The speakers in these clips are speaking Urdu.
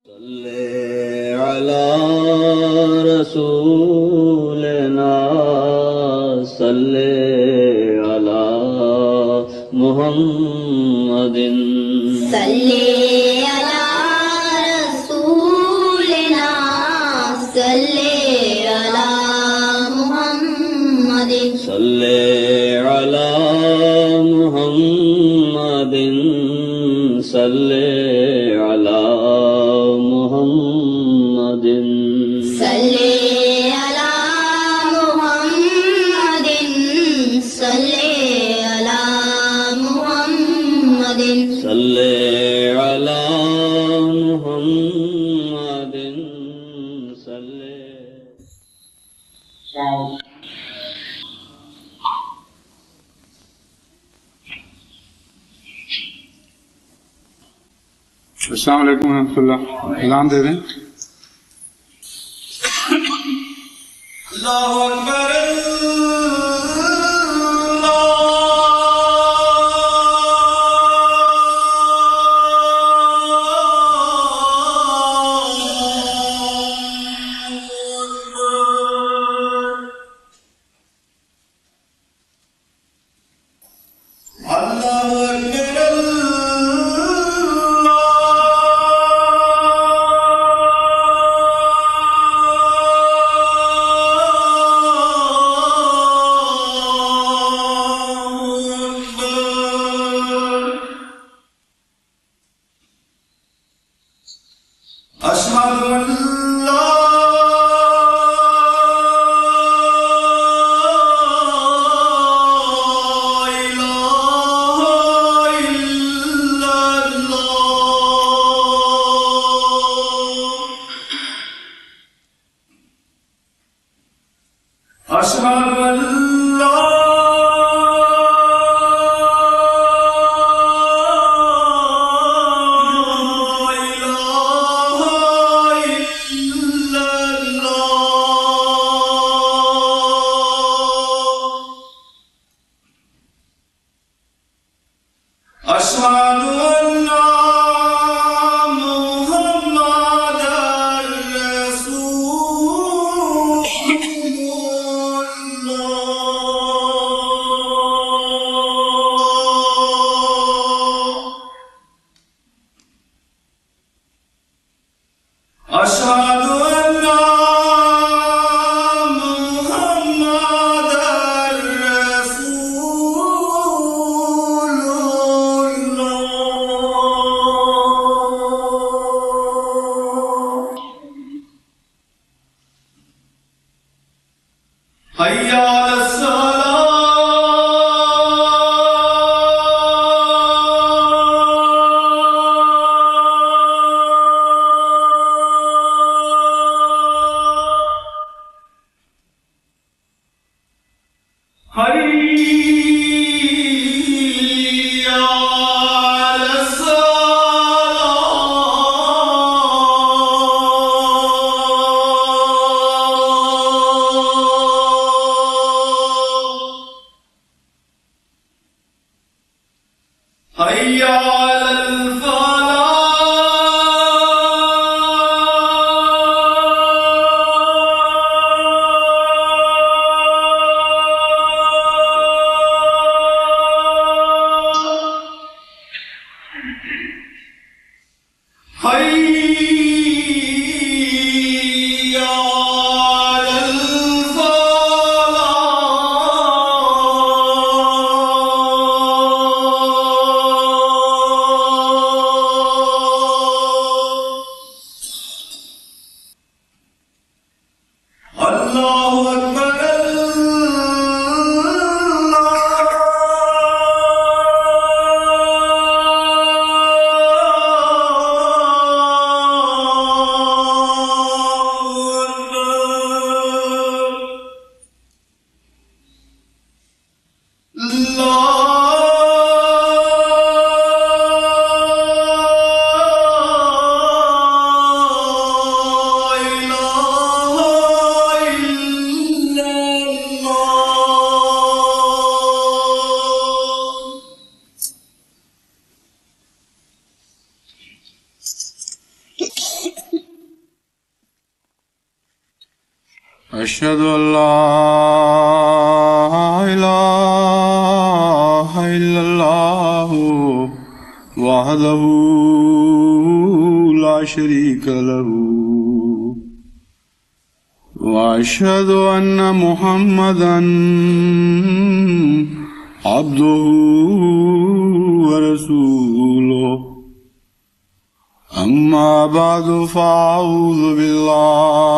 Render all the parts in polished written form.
صلی علی رسولنا صلی علی محمد صلی علی رسولنا صلی علی محمد صلی علی محمد صلی علی محمد صلی علی محمد صلی علی محمد صلی علی محمد صلی السلام علیکم ورحمۃ اللہ. اذان دے دیں. اللہ اکبر أشهد أن لا إله إلا الله أشهد أن لا أشهد أن محمدًا رسول الله أشهد أن محمدًا رسول الله حي على الصلاة حي على الصلاة حي على الفلاح حي على الفلاح الله أكبر أشهد أن لا إله إلا الله وحده لا شريك له وأشهد أن محمدا عبده ورسوله أما بعد فأعوذ بالله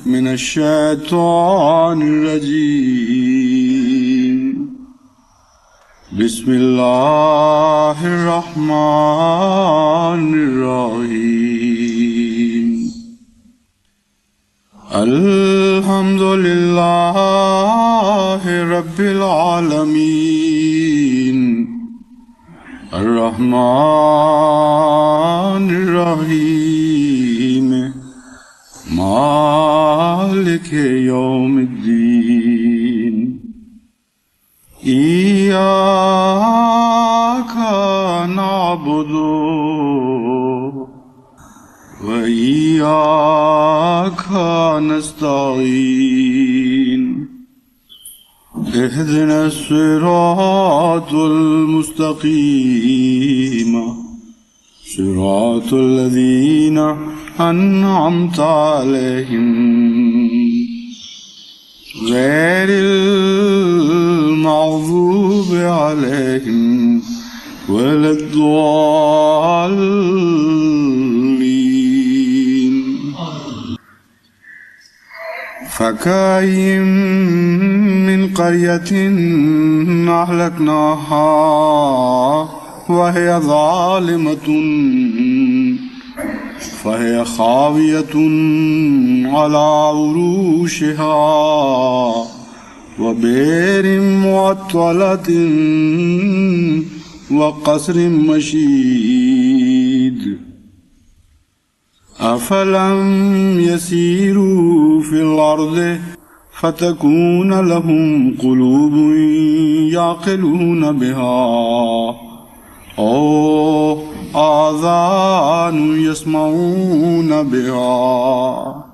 من الشيطان الرجيم بسم الله الرحمن الرحيم الحمد لله رب العالمين الرحمن الرحيم مالك يوم الدين إياك نعبد وإياك نستعين اهدنا الصراط المستقيم صراط الذين أنعمت عليهم غير المغضوب عليهم ولا الضالين فكأين من قرية أهلكناها وهي ظالمة فهي خاوية على عروشها وبئر معطلة وقصر مشيد أفلم يسيروا في الأرض فتكون لهم قلوب يعقلون بها أو آذان يسمعون بها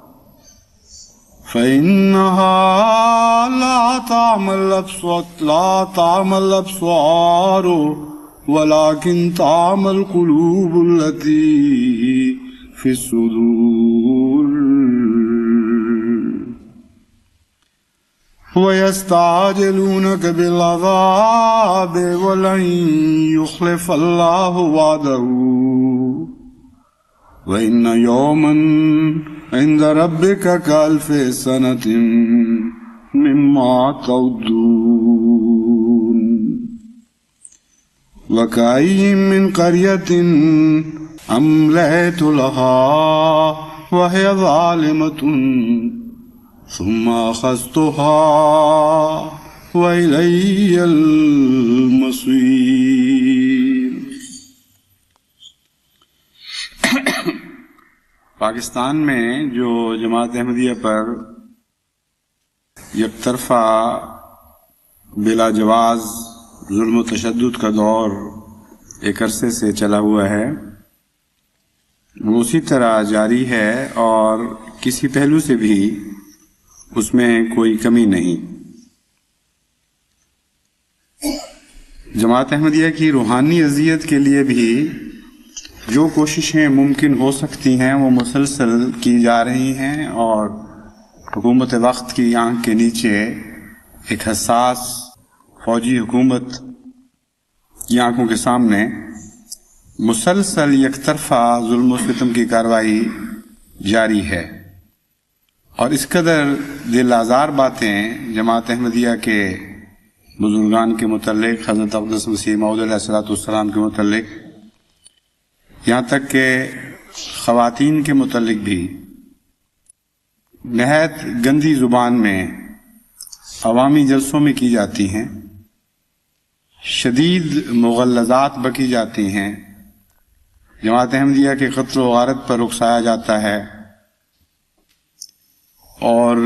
فإنها لا تعمى الأبصار ولكن تعمى القلوب التي في الصدور ويستعجلونك بالعذاب ولن يخلف الله وعده وإن يوما عند ربك كألف سنة مما تعدون وكأين من قرية أمليت لها وهي ظالمة ثم أخذتها وإلي المصير. پاکستان میں جو جماعت احمدیہ پر یک طرفہ بلا جواز ظلم و تشدد کا دور ایک عرصے سے چلا ہوا ہے، وہ اسی طرح جاری ہے اور کسی پہلو سے بھی اس میں کوئی کمی نہیں. جماعت احمدیہ کی روحانی اذیت کے لیے بھی جو کوششیں ممکن ہو سکتی ہیں وہ مسلسل کی جا رہی ہیں، اور حکومت وقت کی آنکھ کے نیچے ایک حساس فوجی حکومت کی آنکھوں کے سامنے مسلسل یک طرفہ ظلم و ستم کی کارروائی جاری ہے. اور اس قدر دل آزار باتیں جماعت احمدیہ کے بزرگان کے متعلق، حضرت اقدس مسیح موعود علیہ السلام کے متعلق، یہاں تک کہ خواتین کے متعلق بھی نہایت گندی زبان میں عوامی جلسوں میں کی جاتی ہیں، شدید مغلظات بکی جاتی ہیں، جماعت احمدیہ کے قتل و غارت پر اکسایا جاتا ہے، اور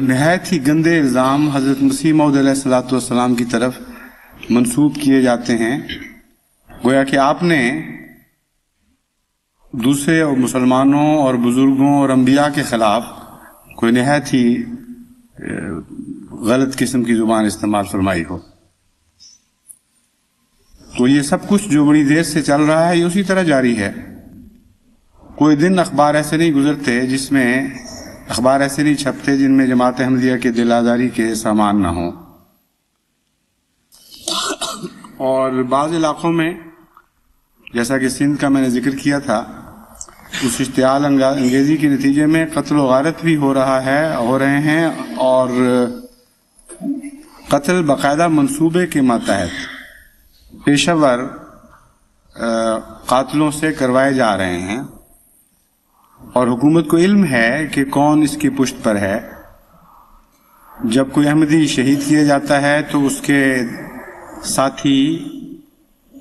نہایت ہی گندے الزام حضرت مسیح موعود علیہ السلام کی طرف منسوب کیے جاتے ہیں، گویا کہ آپ نے دوسرے مسلمانوں اور بزرگوں اور انبیاء کے خلاف کوئی نہایت ہی غلط قسم کی زبان استعمال فرمائی ہو. تو یہ سب کچھ جو بڑی دیر سے چل رہا ہے یہ اسی طرح جاری ہے. کوئی دن اخبار ایسے نہیں گزرتے جس میں اخبار ایسے نہیں چھپتے جن میں جماعت احمدیہ کے دل آزاری کے سامان نہ ہوں. اور بعض علاقوں میں جیسا کہ سندھ کا میں نے ذکر کیا تھا اس اشتعال انگیزی کے نتیجے میں قتل و غارت بھی ہو رہے ہیں اور قتل باقاعدہ منصوبے کے ماتحت پیشہ ور قاتلوں سے کروائے جا رہے ہیں اور حکومت کو علم ہے کہ کون اس کی پشت پر ہے. جب کوئی احمدی شہید کیا جاتا ہے تو اس کے ساتھی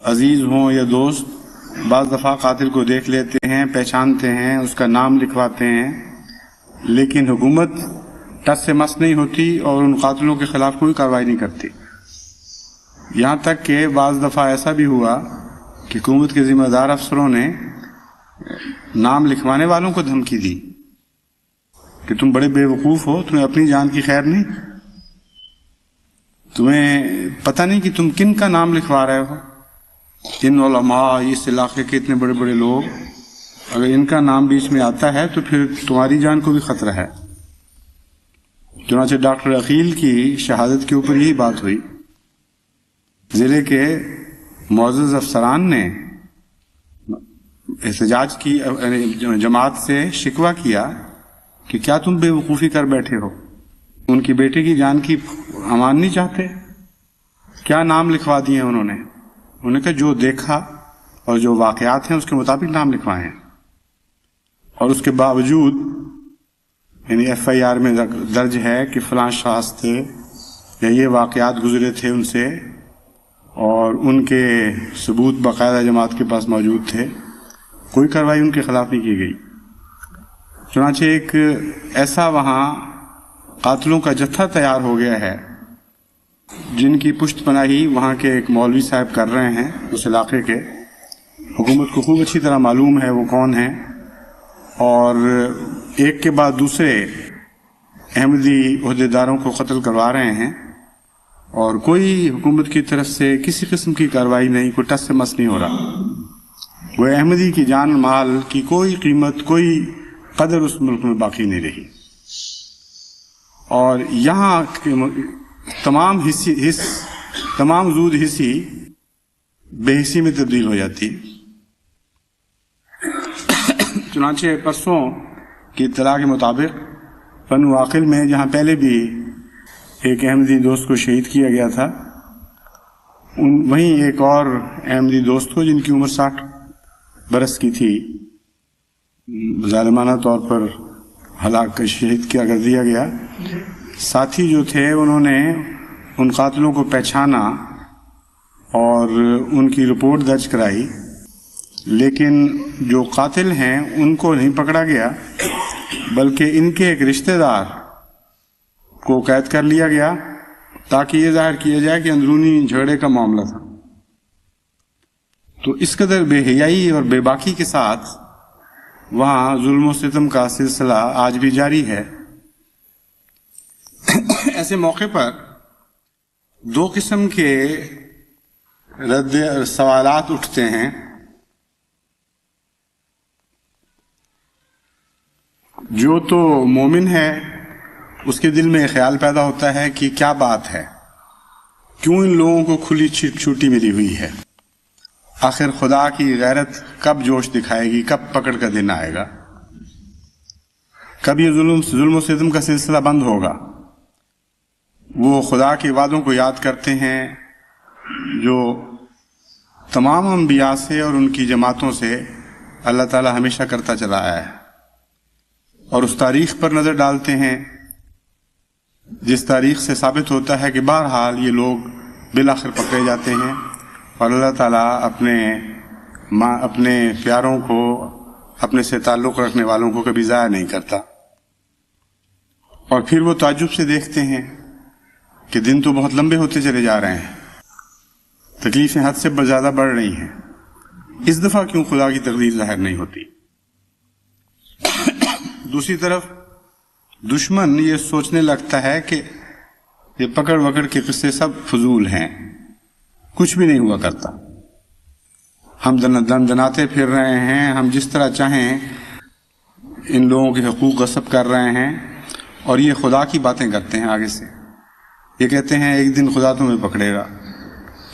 عزیز ہوں یا دوست بعض دفعہ قاتل کو دیکھ لیتے ہیں، پہچانتے ہیں، اس کا نام لکھواتے ہیں، لیکن حکومت ٹس سے مس نہیں ہوتی اور ان قاتلوں کے خلاف کوئی کارروائی نہیں کرتی. یہاں تک کہ بعض دفعہ ایسا بھی ہوا کہ حکومت کے ذمہ دار افسروں نے نام لکھوانے والوں کو دھمکی دی کہ تم بڑے بے وقوف ہو، تمہیں اپنی جان کی خیر نہیں، تمہیں پتہ نہیں کہ تم کن کا نام لکھوا رہے ہو. ان علماء، اس علاقے کے اتنے بڑے بڑے لوگ، اگر ان کا نام بیچ میں آتا ہے تو پھر تمہاری جان کو بھی خطرہ ہے. چنانچہ ڈاکٹر عقیل کی شہادت کے اوپر یہی بات ہوئی. ضلع کے معزز افسران نے احتجاج کی، جماعت سے شکوہ کیا کہ کیا تم بے وقوفی کر بیٹھے ہو، ان کی بیٹے کی جان کی امان نہیں چاہتے؟ کیا نام لکھوا دیے انہوں نے کہا جو دیکھا اور جو واقعات ہیں اس کے مطابق نام لکھوائے ہیں. اور اس کے باوجود یعنی ایف آئی آر میں درج ہے کہ فلاں شخص تھے یا یہ واقعات گزرے تھے ان سے اور ان کے ثبوت باقاعدہ جماعت کے پاس موجود تھے، کوئی کارروائی ان کے خلاف نہیں کی گئی. چنانچہ ایک ایسا وہاں قاتلوں کا جتھا تیار ہو گیا ہے جن کی پشت پناہی وہاں کے ایک مولوی صاحب کر رہے ہیں اس علاقے کے. حکومت کو خوب اچھی طرح معلوم ہے وہ کون ہیں اور ایک کے بعد دوسرے احمدی عہدیداروں کو قتل کروا رہے ہیں اور کوئی حکومت کی طرف سے کسی قسم کی کارروائی نہیں، کوئی ٹس سے مس نہیں ہو رہا. وہ احمدی کی جان مال کی کوئی قیمت، کوئی قدر اس ملک میں باقی نہیں رہی. اور یہاں تمام زود حصی بے حسی میں تبدیل ہو جاتی. چنانچہ پرسوں کی اطلاع کے مطابق فن واقل میں جہاں پہلے بھی ایک احمدی دوست کو شہید کیا گیا تھا، وہیں ایک اور احمدی دوست کو جن کی عمر 60 برس کی تھی ظالمانہ طور پر ہلاک شہید کیا کر دیا گیا. ساتھی جو تھے انہوں نے ان قاتلوں کو پہچانا اور ان کی رپورٹ درج کرائی، لیکن جو قاتل ہیں ان کو نہیں پکڑا گیا بلکہ ان کے ایک رشتہ دار کو قید کر لیا گیا تاکہ یہ ظاہر کیا جائے کہ اندرونی جھگڑے کا معاملہ تھا. تو اس قدر بے حیائی اور بے باکی کے ساتھ وہاں ظلم و ستم کا سلسلہ آج بھی جاری ہے. ایسے موقع پر دو قسم کے رد سوالات اٹھتے ہیں. جو تو مومن ہے اس کے دل میں خیال پیدا ہوتا ہے کہ کیا بات ہے، کیوں ان لوگوں کو کھلی چھٹی ملی ہوئی ہے، آخر خدا کی غیرت کب جوش دکھائے گی، کب پکڑ کا دن آئے گا، کب یہ ظلم و ستم کا سلسلہ بند ہوگا. وہ خدا کے وعدوں کو یاد کرتے ہیں جو تمام انبیاء سے اور ان کی جماعتوں سے اللہ تعالی ہمیشہ کرتا چلا آیا ہے، اور اس تاریخ پر نظر ڈالتے ہیں جس تاریخ سے ثابت ہوتا ہے کہ بہرحال یہ لوگ بالآخر پکڑے جاتے ہیں اور اللہ تعالیٰ اپنے پیاروں کو، اپنے سے تعلق رکھنے والوں کو کبھی ضائع نہیں کرتا. اور پھر وہ تعجب سے دیکھتے ہیں کہ دن تو بہت لمبے ہوتے چلے جا رہے ہیں، تکلیفیں حد سے زیادہ بڑھ رہی ہیں، اس دفعہ کیوں خدا کی تقدیر ظاہر نہیں ہوتی. دوسری طرف دشمن یہ سوچنے لگتا ہے کہ یہ پکڑ وکڑ کے قصے سب فضول ہیں، کچھ بھی نہیں ہوا کرتا، ہم دندناتے پھر رہے ہیں، ہم جس طرح چاہیں ان لوگوں کے حقوق غصب کر رہے ہیں، اور یہ خدا کی باتیں کرتے ہیں آگے سے. یہ کہتے ہیں ایک دن خدا تمہیں پکڑے گا،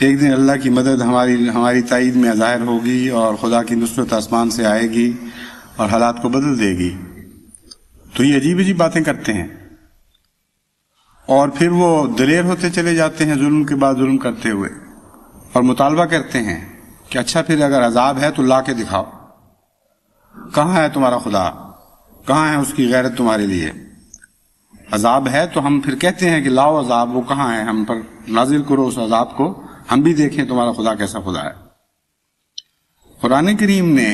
ایک دن اللہ کی مدد ہماری تائید میں ظاہر ہوگی اور خدا کی نصرت آسمان سے آئے گی اور حالات کو بدل دے گی. تو یہ عجیب عجیب باتیں کرتے ہیں، اور پھر وہ دلیر ہوتے چلے جاتے ہیں ظلم کے بعد ظلم کرتے ہوئے، اور مطالبہ کرتے ہیں کہ اچھا پھر اگر عذاب ہے تو لا کے دکھاؤ، کہاں ہے تمہارا خدا، کہاں ہے اس کی غیرت تمہارے لیے. عذاب ہے تو ہم پھر کہتے ہیں کہ لاؤ عذاب، وہ کہاں ہے، ہم پر نازل کرو اس عذاب کو، ہم بھی دیکھیں تمہارا خدا کیسا خدا ہے. قرآن کریم نے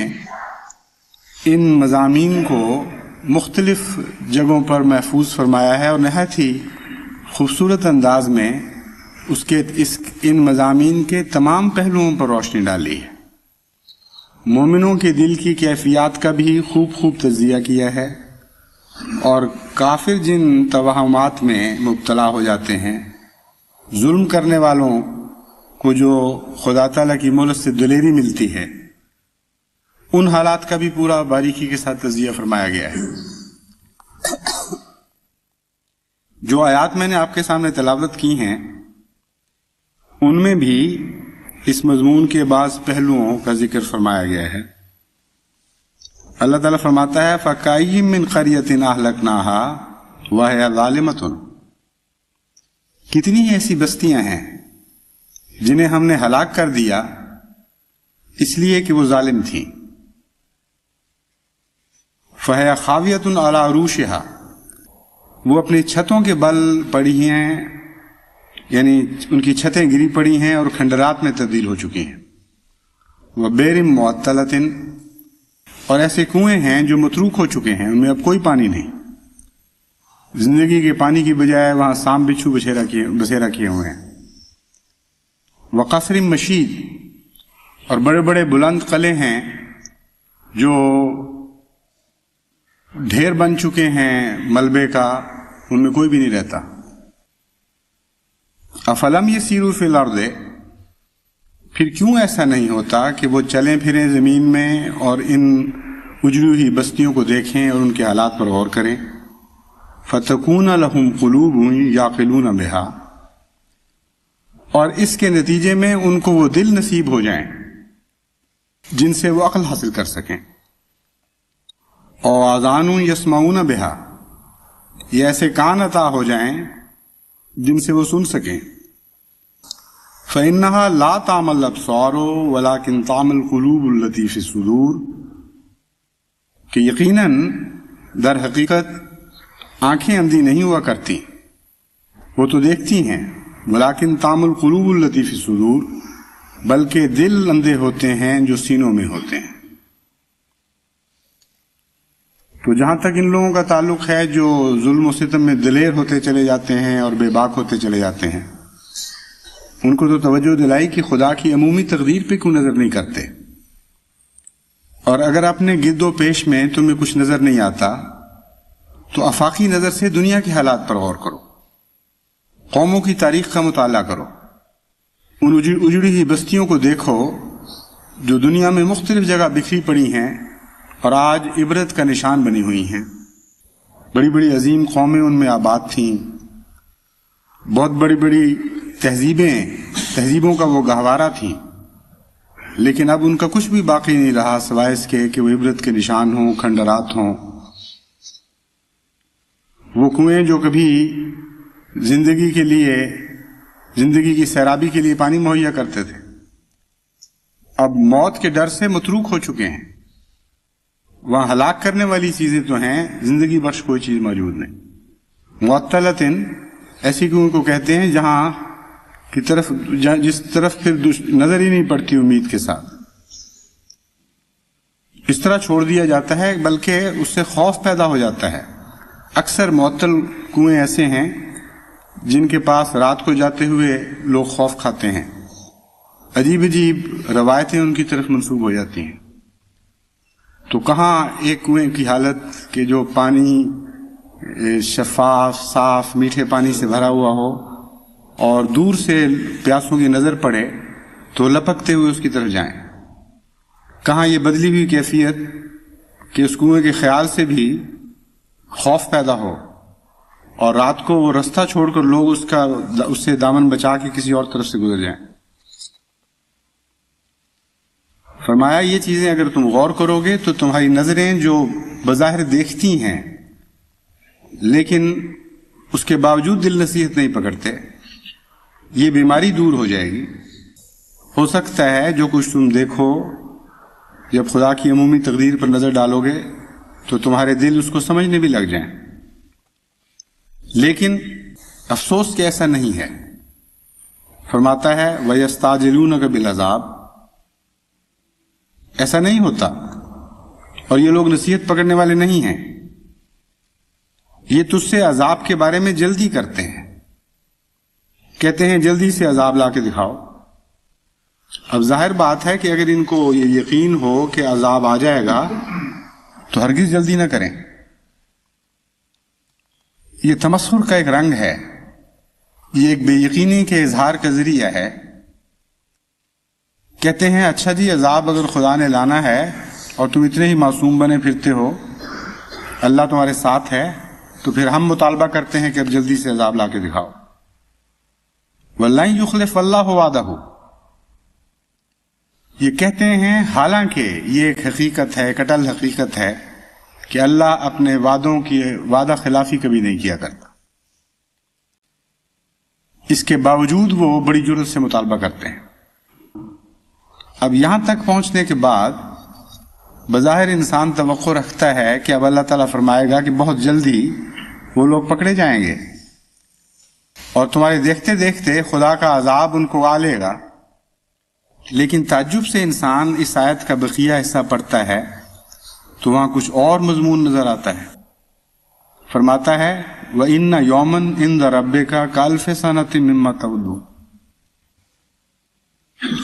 ان مضامین کو مختلف جگہوں پر محفوظ فرمایا ہے اور نہایت ہی خوبصورت انداز میں ان مضامین کے تمام پہلوؤں پر روشنی ڈالی ہے. مومنوں کے دل کی کیفیات کا بھی خوب تجزیہ کیا ہے، اور کافر جن توہمات میں مبتلا ہو جاتے ہیں، ظلم کرنے والوں کو جو خدا تعالیٰ کی مہلت سے دلیری ملتی ہے، ان حالات کا بھی پورا باریکی کے ساتھ تجزیہ فرمایا گیا ہے. جو آیات میں نے آپ کے سامنے تلاوت کی ہیں ان میں بھی اس مضمون کے بعض پہلوؤں کا ذکر فرمایا گیا ہے. اللہ تعالیٰ فرماتا ہے فَكَأَيِّن مِّن قَرْيَةٍ أَهْلَكْنَاهَا وَهِيَ ظَالِمَةٌ، کتنی ایسی بستیاں ہیں جنہیں ہم نے ہلاک کر دیا اس لیے کہ وہ ظالم تھیں. فَهِيَ خَاوِيَةٌ عَلَىٰ عُرُوشِهَا، وہ اپنی چھتوں کے بل پڑی ہیں، یعنی ان کی چھتیں گری پڑی ہیں اور کھنڈرات میں تبدیل ہو چکی ہیں. وَبِئْرٍ مُّعَطَّلَةٍ، اور ایسے کنویں ہیں جو متروک ہو چکے ہیں، ان میں اب کوئی پانی نہیں. زندگی کے پانی کی بجائے وہاں سام بچھو بسیرا کیے ہوئے ہیں. وقصر مشید، اور بڑے بڑے بلند قلعے ہیں جو ڈھیر بن چکے ہیں ملبے کا، ان میں کوئی بھی نہیں رہتا. افلم یسیروا فی الارض، پھر کیوں ایسا نہیں ہوتا کہ وہ چلیں پھریں زمین میں اور ان اجڑی ہوئی بستیوں کو دیکھیں اور ان کے حالات پر غور کریں. فتکون لہم قلوب یعقلون بہا، اور اس کے نتیجے میں ان کو وہ دل نصیب ہو جائیں جن سے وہ عقل حاصل کر سکیں. اور آذان یسمعون بہا، یہ ایسے کان عطا ہو جائیں جن سے وہ سن سکیں. فَإِنَّهَا لَا تَعْمَى الْأَبْصَارُ وَلَكِنْ تَعْمَى الْقُلُوبُ الَّتِي فِي الصُّدُورِ، کہ یقیناً در حقیقت آنکھیں اندھی نہیں ہوا کرتی، وہ تو دیکھتی ہیں. وَلَكِنْ تَعْمَى الْقُلُوبُ الَّتِي فِي الصُّدُورِ، بلکہ دل اندھے ہوتے ہیں جو سینوں میں ہوتے ہیں. تو جہاں تک ان لوگوں کا تعلق ہے جو ظلم و ستم میں دلیر ہوتے چلے جاتے ہیں اور بے باک ہوتے چلے جاتے ہیں، ان کو تو توجہ دلائی کہ خدا کی عمومی تقدیر پہ کیوں نظر نہیں کرتے. اور اگر اپنے گرد و پیش میں تمہیں کچھ نظر نہیں آتا تو آفاقی نظر سے دنیا کے حالات پر غور کرو، قوموں کی تاریخ کا مطالعہ کرو، ان اجڑی ہوئی بستیوں کو دیکھو جو دنیا میں مختلف جگہ بکھری پڑی ہیں اور آج عبرت کا نشان بنی ہوئی ہیں. بڑی بڑی عظیم قومیں ان میں آباد تھیں، بہت بڑی بڑی تہذیبوں کا وہ گہوارہ تھیں، لیکن اب ان کا کچھ بھی باقی نہیں رہا سوائے اس کے کہ وہ عبرت کے نشان ہوں، کھنڈرات ہوں. وہ کنویں جو کبھی زندگی کی سیرابی کے لیے پانی مہیا کرتے تھے، اب موت کے ڈر سے متروک ہو چکے ہیں. وہاں ہلاک کرنے والی چیزیں تو ہیں، زندگی بخش کوئی چیز موجود نہیں. معطلتن ایسی کنویں کو کہتے ہیں جس طرف پھر نظر ہی نہیں پڑتی امید کے ساتھ، اس طرح چھوڑ دیا جاتا ہے بلکہ اس سے خوف پیدا ہو جاتا ہے. اکثر معطل کنویں ایسے ہیں جن کے پاس رات کو جاتے ہوئے لوگ خوف کھاتے ہیں، عجیب عجیب روایتیں ان کی طرف منسوب ہو جاتی ہیں. تو کہاں ایک کنویں کی حالت کہ جو پانی شفاف صاف میٹھے پانی سے بھرا ہوا ہو اور دور سے پیاسوں کی نظر پڑے تو لپکتے ہوئے اس کی طرف جائیں. کہاں یہ بدلی ہوئی کیفیت کہ اس کنویں کے خیال سے بھی خوف پیدا ہو اور رات کو وہ رستہ چھوڑ کر لوگ اس سے دامن بچا کے کسی اور طرف سے گزر جائیں. فرمایا یہ چیزیں اگر تم غور کرو گے تو تمہاری نظریں جو بظاہر دیکھتی ہیں لیکن اس کے باوجود دل نصیحت نہیں پکڑتے، یہ بیماری دور ہو جائے گی. ہو سکتا ہے جو کچھ تم دیکھو جب خدا کی عمومی تقدیر پر نظر ڈالو گے تو تمہارے دل اس کو سمجھنے بھی لگ جائیں، لیکن افسوس کہ ایسا نہیں ہے. فرماتا ہے وَيَسْتَعْجِلُونَكَ بِالْعَذَابِ، ایسا نہیں ہوتا. اور یہ لوگ نصیحت پکڑنے والے نہیں ہیں، یہ تجھ سے عذاب کے بارے میں جلدی کرتے ہیں، کہتے ہیں جلدی سے عذاب لا کے دکھاؤ. اب ظاہر بات ہے کہ اگر ان کو یہ یقین ہو کہ عذاب آ جائے گا تو ہرگز جلدی نہ کریں. یہ تمسخر کا ایک رنگ ہے، یہ ایک بے یقینی کے اظہار کا ذریعہ ہے. کہتے ہیں اچھا جی عذاب اگر خدا نے لانا ہے اور تم اتنے ہی معصوم بنے پھرتے ہو، اللہ تمہارے ساتھ ہے، تو پھر ہم مطالبہ کرتے ہیں کہ اب جلدی سے عذاب لا کے دکھاؤ. وَلَن يُخْلِفَ اللَّهُ وَعْدَهُ، یہ کہتے ہیں حالانکہ یہ ایک حقیقت ہے، ایک اٹل حقیقت ہے کہ اللہ اپنے وعدوں کی وعدہ خلافی کبھی نہیں کیا کرتا. اس کے باوجود وہ بڑی جرأت سے مطالبہ کرتے ہیں. اب یہاں تک پہنچنے کے بعد بظاہر انسان توقع رکھتا ہے کہ اب اللہ تعالیٰ فرمائے گا کہ بہت جلدی وہ لوگ پکڑے جائیں گے اور تمہارے دیکھتے دیکھتے خدا کا عذاب ان کو آ لے گا. لیکن تعجب سے انسان اس آیت کا بقیہ حصہ پڑھتا ہے تو وہاں کچھ اور مضمون نظر آتا ہے. فرماتا ہے وَإِنَّ يَوْمًا عِنْدَ رَبِّكَ كَأَلْفِ سَنَةٍ مِّمَّا تَعُدُّونَ،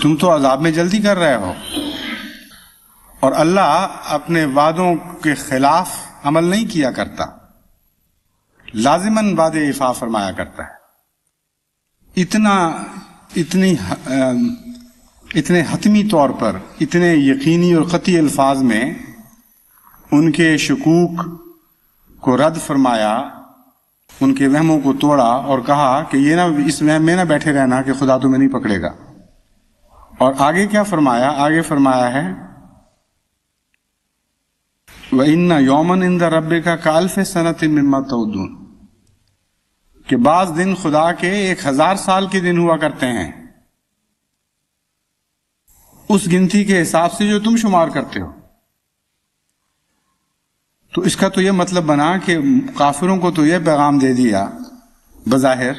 تم تو عذاب میں جلدی کر رہے ہو اور اللہ اپنے وعدوں کے خلاف عمل نہیں کیا کرتا، لازماً وعدے ایفا فرمایا کرتا ہے. اتنے حتمی طور پر، اتنے یقینی اور قطعی الفاظ میں ان کے شکوک کو رد فرمایا، ان کے وہموں کو توڑا اور کہا کہ یہ نہ اس وہم میں نہ بیٹھے رہنا کہ خدا تمہیں نہیں پکڑے گا. اور آگے کیا فرمایا؟ آگے فرمایا ہے وَإِنَّ يَوْمًا عِنْدَ رَبِّكَ كَأَلْفِ سَنَةٍ مِّمَّا تَعُدُّونَ، کہ بعض دن خدا کے 1000 سال کے دن ہوا کرتے ہیں اس گنتی کے حساب سے جو تم شمار کرتے ہو. تو اس کا تو یہ مطلب بنا کہ کافروں کو تو یہ پیغام دے دیا بظاہر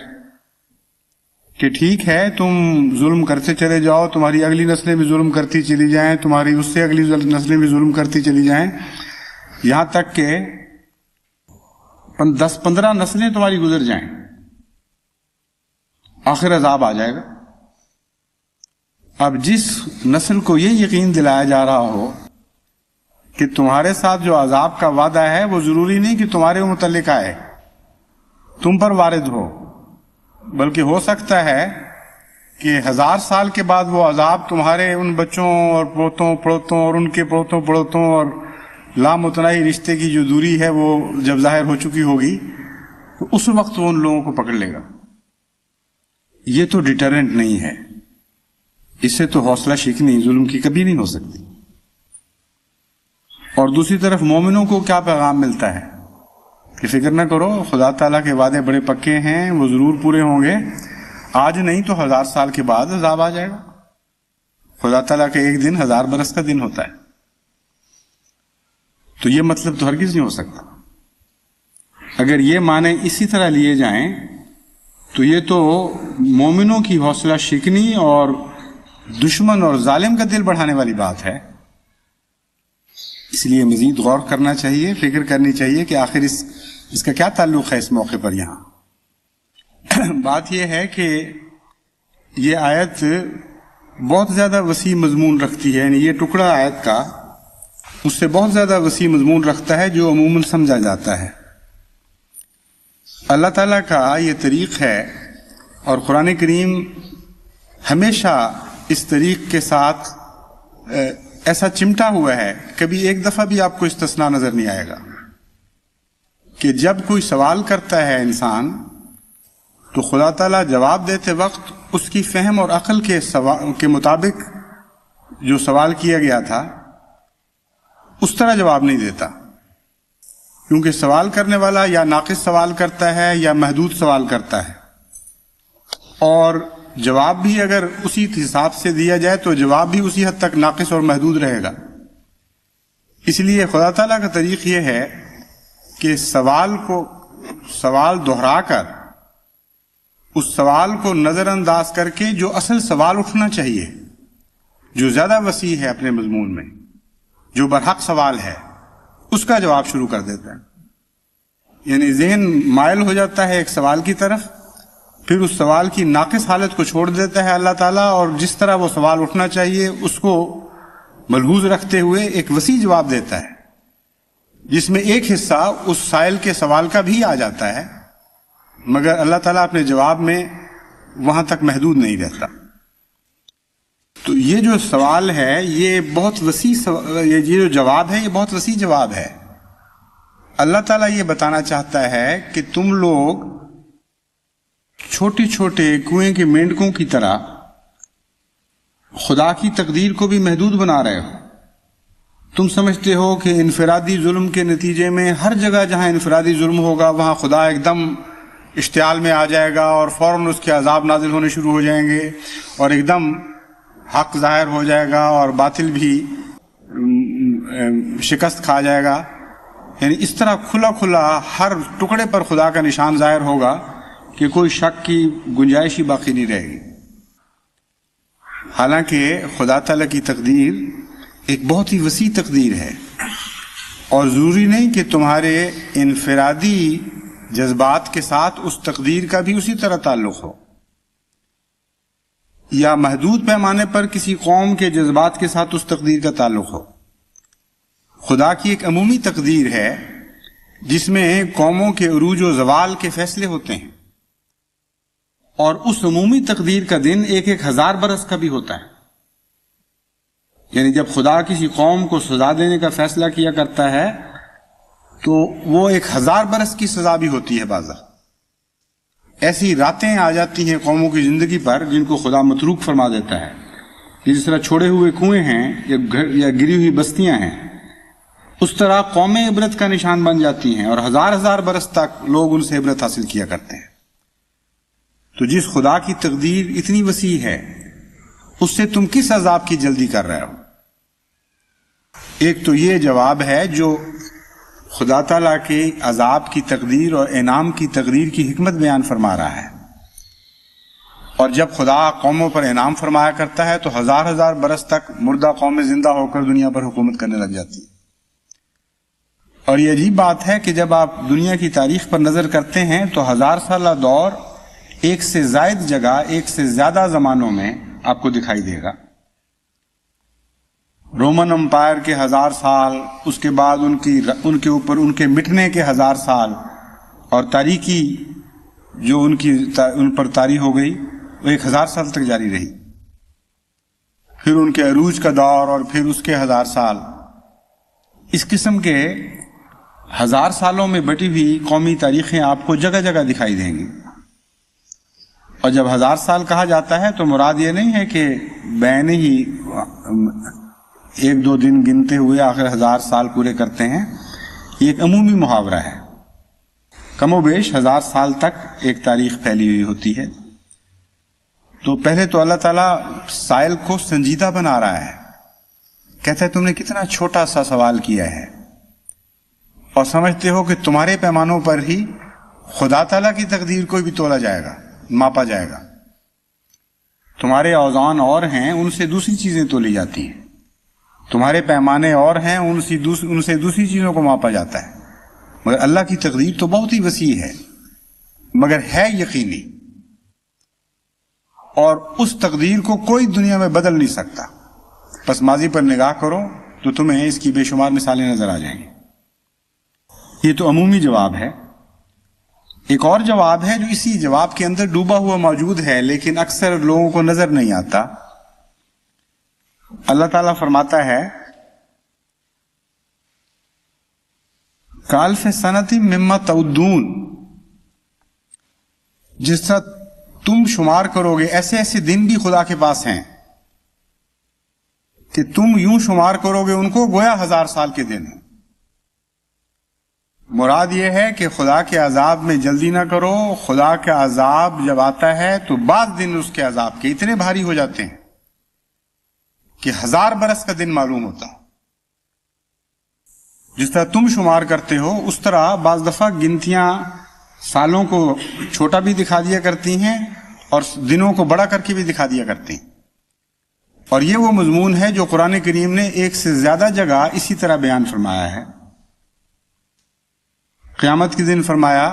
کہ ٹھیک ہے تم ظلم کرتے چلے جاؤ، تمہاری اگلی نسلیں بھی ظلم کرتی چلی جائیں، تمہاری اس سے اگلی نسلیں بھی ظلم کرتی چلی جائیں، یہاں تک کہ 10-15 نسلیں تمہاری گزر جائیں، آخر عذاب آ جائے گا. اب جس نسل کو یہ یقین دلایا جا رہا ہو کہ تمہارے ساتھ جو عذاب کا وعدہ ہے وہ ضروری نہیں کہ تمہارے متعلق آئے، تم پر وارد ہو، بلکہ ہو سکتا ہے کہ 1000 سال کے بعد وہ عذاب تمہارے ان بچوں اور پوتوں پڑوتوں اور ان کے پوتوں پڑوتوں اور لامتناہی رشتے کی جو دوری ہے وہ جب ظاہر ہو چکی ہوگی تو اس وقت وہ ان لوگوں کو پکڑ لے گا. یہ تو ڈیٹرنٹ نہیں ہے، اس سے تو حوصلہ شکنی ظلم کی کبھی نہیں ہو سکتی. اور دوسری طرف مومنوں کو کیا پیغام ملتا ہے کہ فکر نہ کرو، خدا تعالیٰ کے وعدے بڑے پکے ہیں، وہ ضرور پورے ہوں گے، آج نہیں تو 1000 سال کے بعد عذاب آ جائے گا. خدا تعالیٰ کا ایک دن 1000 برس کا دن ہوتا ہے. تو یہ مطلب تو ہرگز نہیں ہو سکتا. اگر یہ معنی اسی طرح لیے جائیں تو یہ تو مومنوں کی حوصلہ شکنی اور دشمن اور ظالم کا دل بڑھانے والی بات ہے. اس لیے مزید غور کرنا چاہیے، فکر کرنی چاہیے کہ آخر اس کا کیا تعلق ہے اس موقع پر. یہاں بات یہ ہے کہ یہ آیت بہت زیادہ وسیع مضمون رکھتی ہے، یعنی یہ ٹکڑا آیت کا اس سے بہت زیادہ وسیع مضمون رکھتا ہے جو عموماً سمجھا جاتا ہے. اللہ تعالیٰ کا یہ طریق ہے اور قرآن کریم ہمیشہ اس طریق کے ساتھ ایسا چمٹا ہوا ہے، کبھی ایک دفعہ بھی آپ کو استثناء نظر نہیں آئے گا کہ جب کوئی سوال کرتا ہے انسان تو خدا تعالیٰ جواب دیتے وقت اس کی فہم اور عقل کے مطابق جو سوال کیا گیا تھا اس طرح جواب نہیں دیتا، کیونکہ سوال کرنے والا یا ناقص سوال کرتا ہے یا محدود سوال کرتا ہے، اور جواب بھی اگر اسی حساب سے دیا جائے تو جواب بھی اسی حد تک ناقص اور محدود رہے گا۔ اس لیے خدا تعالیٰ کا طریق یہ ہے کہ سوال دہرا کر اس سوال کو نظر انداز کر کے جو اصل سوال اٹھنا چاہیے، جو زیادہ وسیع ہے اپنے مضمون میں، جو برحق سوال ہے، اس کا جواب شروع کر دیتا ہے۔ یعنی ذہن مائل ہو جاتا ہے ایک سوال کی طرف، پھر اس سوال کی ناقص حالت کو چھوڑ دیتا ہے اللہ تعالیٰ، اور جس طرح وہ سوال اٹھنا چاہیے اس کو ملحوظ رکھتے ہوئے ایک وسیع جواب دیتا ہے، جس میں ایک حصہ اس سائل کے سوال کا بھی آ جاتا ہے، مگر اللہ تعالیٰ اپنے جواب میں وہاں تک محدود نہیں رہتا۔ تو یہ جو سوال ہے یہ بہت وسیع یہ جو جواب ہے یہ بہت وسیع جواب ہے۔ اللہ تعالیٰ یہ بتانا چاہتا ہے کہ تم لوگ چھوٹے چھوٹے کنویں کے مینڈکوں کی طرح خدا کی تقدیر کو بھی محدود بنا رہے ہو۔ تم سمجھتے ہو کہ انفرادی ظلم کے نتیجے میں ہر جگہ جہاں انفرادی ظلم ہوگا وہاں خدا ایک دم اشتعال میں آ جائے گا اور فوراً اس کے عذاب نازل ہونے شروع ہو جائیں گے، اور ایک دم حق ظاہر ہو جائے گا اور باطل بھی شکست کھا جائے گا۔ یعنی اس طرح کھلا کھلا ہر ٹکڑے پر خدا کا نشان ظاہر ہوگا کہ کوئی شک کی گنجائش ہی باقی نہیں رہے گی۔ حالانکہ خدا تعالیٰ کی تقدیر ایک بہت ہی وسیع تقدیر ہے، اور ضروری نہیں کہ تمہارے انفرادی جذبات کے ساتھ اس تقدیر کا بھی اسی طرح تعلق ہو، یا محدود پیمانے پر کسی قوم کے جذبات کے ساتھ اس تقدیر کا تعلق ہو۔ خدا کی ایک عمومی تقدیر ہے جس میں قوموں کے عروج و زوال کے فیصلے ہوتے ہیں، اور اس عمومی تقدیر کا دن 1000 برس کا بھی ہوتا ہے۔ یعنی جب خدا کسی قوم کو سزا دینے کا فیصلہ کیا کرتا ہے تو وہ 1000 برس کی سزا بھی ہوتی ہے۔ بعض ایسی راتیں آ جاتی ہیں قوموں کی زندگی پر جن کو خدا متروک فرما دیتا ہے، جس طرح چھوڑے ہوئے کنویں ہیں یا گری ہوئی بستیاں ہیں، اس طرح قومیں عبرت کا نشان بن جاتی ہیں، اور 1000 برس تک لوگ ان سے عبرت حاصل کیا کرتے ہیں۔ تو جس خدا کی تقدیر اتنی وسیع ہے اس سے تم کس عذاب کی جلدی کر رہے ہو؟ ایک تو یہ جواب ہے جو خدا تعالیٰ کے عذاب کی تقدیر اور انعام کی تقدیر کی حکمت بیان فرما رہا ہے، اور جب خدا قوموں پر انعام فرمایا کرتا ہے تو 1000 برس تک مردہ قومیں زندہ ہو کر دنیا پر حکومت کرنے لگ جاتی ہیں۔ اور یہ عجیب بات ہے کہ جب آپ دنیا کی تاریخ پر نظر کرتے ہیں تو 1000 سالہ دور ایک سے زائد جگہ، ایک سے زیادہ زمانوں میں آپ کو دکھائی دے گا۔ رومن امپائر کے 1000 سال، اس کے بعد ان کے اوپر ان کے مٹنے کے 1000 سال، اور تاریکی جو ان پر طاری ہو گئی وہ 1000 سال تک جاری رہی۔ پھر ان کے عروج کا دور، اور پھر اس کے 1000 سال۔ اس قسم کے 1000 سالوں میں بٹی ہوئی قومی تاریخیں آپ کو جگہ جگہ دکھائی دیں گی۔ اور جب 1000 سال کہا جاتا ہے تو مراد یہ نہیں ہے کہ بین ہی 1-2 دن گنتے ہوئے آخر 1000 سال پورے کرتے ہیں، یہ ایک عمومی محاورہ ہے۔ کم و بیش 1000 سال تک ایک تاریخ پھیلی ہوئی ہوتی ہے۔ تو پہلے تو اللہ تعالیٰ سائل کو سنجیدہ بنا رہا ہے، کہتا ہے تم نے کتنا چھوٹا سا سوال کیا ہے، اور سمجھتے ہو کہ تمہارے پیمانوں پر ہی خدا تعالیٰ کی تقدیر کو بھی تولا جائے گا، ماپا جائے گا۔ تمہارے اوزان اور ہیں، ان سے دوسری چیزیں تولی جاتی ہیں، تمہارے پیمانے اور ہیں، ان سے دوسری چیزوں کو ماپا جاتا ہے۔ مگر اللہ کی تقدیر تو بہت ہی وسیع ہے، مگر ہے یقینی، اور اس تقدیر کو کوئی دنیا میں بدل نہیں سکتا۔ بس ماضی پر نگاہ کرو تو تمہیں اس کی بے شمار مثالیں نظر آ جائیں گی۔ یہ تو عمومی جواب ہے۔ ایک اور جواب ہے جو اسی جواب کے اندر ڈوبا ہوا موجود ہے لیکن اکثر لوگوں کو نظر نہیں آتا. اللہ تعالیٰ فرماتا ہے کالف سنتی مما تعدون، جس طرح تم شمار کرو گے ایسے ایسے دن بھی خدا کے پاس ہیں کہ تم یوں شمار کرو گے ان کو گویا 1000 سال کے دن. مراد یہ ہے کہ خدا کے عذاب میں جلدی نہ کرو. خدا کا عذاب جب آتا ہے تو بعض دن اس کے عذاب کے اتنے بھاری ہو جاتے ہیں کہ 1000 برس کا دن معلوم ہوتا. جس طرح تم شمار کرتے ہو اس طرح بعض دفعہ گنتیاں سالوں کو چھوٹا بھی دکھا دیا کرتی ہیں اور دنوں کو بڑا کر کے بھی دکھا دیا کرتی ہیں. اور یہ وہ مضمون ہے جو قرآن کریم نے ایک سے زیادہ جگہ اسی طرح بیان فرمایا ہے. قیامت کے دن فرمایا